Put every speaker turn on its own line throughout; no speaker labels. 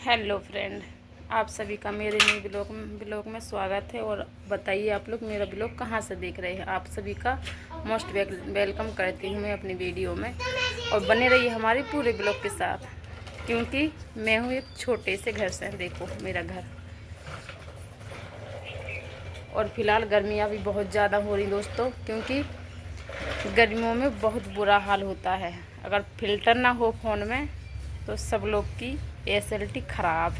Hello friend, आप सभी का मेरे नए ब्लॉग में स्वागत है। और बताइए आप लोग मेरा ब्लॉग कहाँ से देख रहे हैं। आप सभी का मोस्ट वेलकम करती हूँ मैं अपनी वीडियो में। और बने रहिए हमारे पूरे ब्लॉग के साथ, क्योंकि मैं हूँ एक छोटे से घर से। देखो मेरा घर। और फिलहाल गर्मियाँ भी बहुत ज़्यादा हो रही दोस्तों, क्योंकि गर्मियों में बहुत बुरा हाल होता है। अगर फिल्टर ना हो फ़ोन में तो सब लोग की एसिडिटी ख़राब।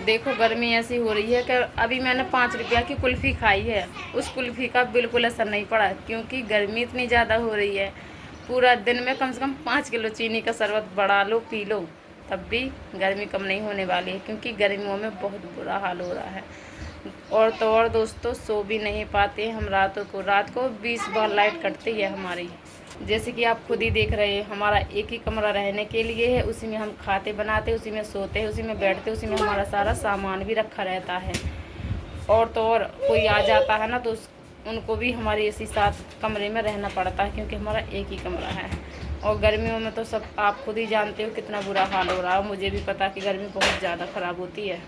देखो गर्मी ऐसी हो रही है कि अभी मैंने 5 रुपया की कुल्फ़ी खाई है, उस कुल्फ़ी का बिल्कुल असर नहीं पड़ा, क्योंकि गर्मी इतनी ज़्यादा हो रही है। पूरा दिन में कम से कम 5 किलो चीनी का शरबत बढ़ा लो पी लो, तब भी गर्मी कम नहीं होने वाली है, क्योंकि गर्मियों में बहुत बुरा हाल हो रहा है। और तो और दोस्तों, सो भी नहीं पाते हम। रात को 20 बार लाइट कटती है हमारी। जैसे कि आप खुद ही देख रहे हैं, हमारा एक ही कमरा रहने के लिए है, उसी में हम खाते बनाते, उसी में सोते हैं, उसी में बैठते, उसी में हमारा सारा सामान भी रखा रहता है। और तो और कोई आ जाता है ना तो उनको भी हमारे इसी साथ कमरे में रहना पड़ता है, क्योंकि हमारा एक ही कमरा है। और गर्मियों में तो सब आप खुद ही जानते हो कितना बुरा हाल हो रहा है। मुझे भी पता कि गर्मी बहुत ज़्यादा ख़राब होती है।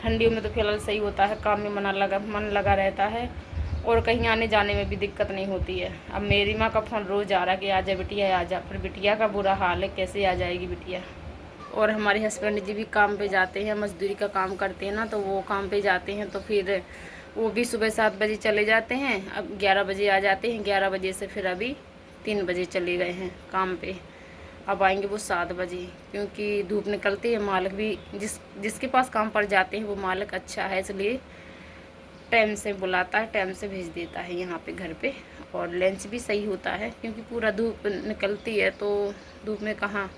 ठंडियों में तो फिलहाल सही होता है, काम में मन लगा रहता है, और कहीं आने जाने में भी दिक्कत नहीं होती है। अब मेरी माँ का फ़ोन रोज़ आ रहा है कि आजा बिटिया आजा, फिर बिटिया का बुरा हाल है, कैसे आ जाएगी बिटिया। और हमारे हस्बैंड जी भी काम पे जाते हैं, मजदूरी का काम करते हैं ना, तो वो काम पे जाते हैं, तो फिर वो भी सुबह 7 बजे चले जाते हैं, अब 11 बजे आ जाते हैं। 11 बजे से फिर अभी 3 बजे चले गए हैं काम पे। अब आएंगे वो 7 बजे, क्योंकि धूप निकलती है। मालिक भी जिसके पास काम पर जाते हैं वो मालिक अच्छा है, इसलिए टाइम से बुलाता है, टाइम से भेज देता है यहाँ पे घर पे। और लंच भी सही होता है, क्योंकि पूरा धूप निकलती है तो धूप में कहाँ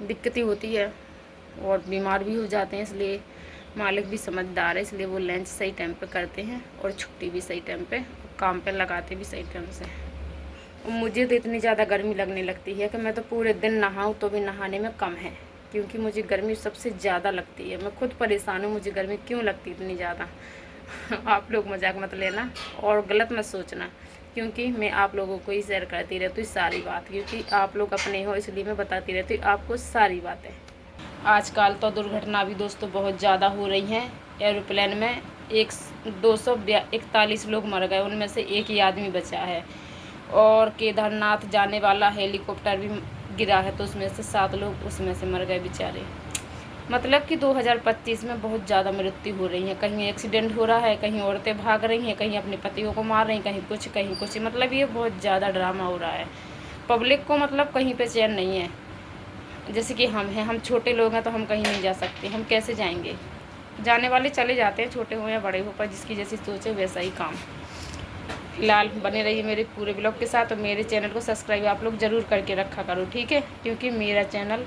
दिक्कत ही होती है, और बीमार भी हो जाते हैं। इसलिए मालिक भी समझदार है, इसलिए वो लंच सही टाइम पे करते हैं, और छुट्टी भी सही टाइम पे, काम पे लगाते भी सही टाइम से। मुझे तो इतनी ज़्यादा गर्मी लगने लगती है कि मैं तो पूरे दिन नहाऊँ तो भी नहाने में कम है, क्योंकि मुझे गर्मी सबसे ज़्यादा लगती है। मैं खुद परेशान हूँ, मुझे गर्मी क्यों लगती इतनी ज़्यादा। आप लोग मजाक मत लेना और गलत मत सोचना, क्योंकि मैं आप लोगों को ही शेयर करती रहती हूँ सारी बात, क्योंकि आप लोग अपने हो, इसलिए मैं बताती रहती हूँ आपको सारी बातें। आजकल तो दुर्घटना भी दोस्तों बहुत ज़्यादा हो रही हैं। एरोप्लेन में 241 लोग मर गए, उनमें से एक ही आदमी बचा है। और केदारनाथ जाने वाला हेलीकॉप्टर भी गिरा है, तो उसमें से 7 लोग उसमें से मर गए बेचारे। मतलब कि 2025 में बहुत ज़्यादा मृत्यु हो रही है। कहीं एक्सीडेंट हो रहा है, कहीं औरतें भाग रही हैं, कहीं अपने पतियों को मार रही हैं, कहीं कुछ। मतलब ये बहुत ज़्यादा ड्रामा हो रहा है। पब्लिक को मतलब कहीं पे चैन नहीं है। जैसे कि हम हैं, हम छोटे लोग हैं तो हम कहीं नहीं जा सकते, हम कैसे जाएंगे। जाने वाले चले जाते हैं, छोटे हो या बड़े हो, पर जिसकी जैसी सोच है वैसा ही काम। फिलहाल बने रहिए मेरे पूरे ब्लॉग के साथ, और मेरे चैनल को सब्सक्राइब आप लोग ज़रूर करके रखा करो, ठीक है। क्योंकि मेरा चैनल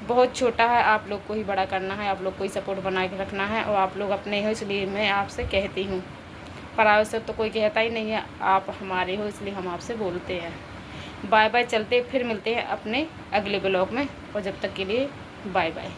बहुत छोटा है, आप लोग को ही बड़ा करना है, आप लोग को ही सपोर्ट बना के रखना है। और आप लोग अपने हो, इसलिए मैं आपसे कहती हूँ। पराये से तो कोई कहता ही नहीं है, आप हमारे हो इसलिए हम आपसे बोलते हैं। बाय बाय, चलते फिर मिलते हैं अपने अगले ब्लॉग में, और जब तक के लिए बाय बाय।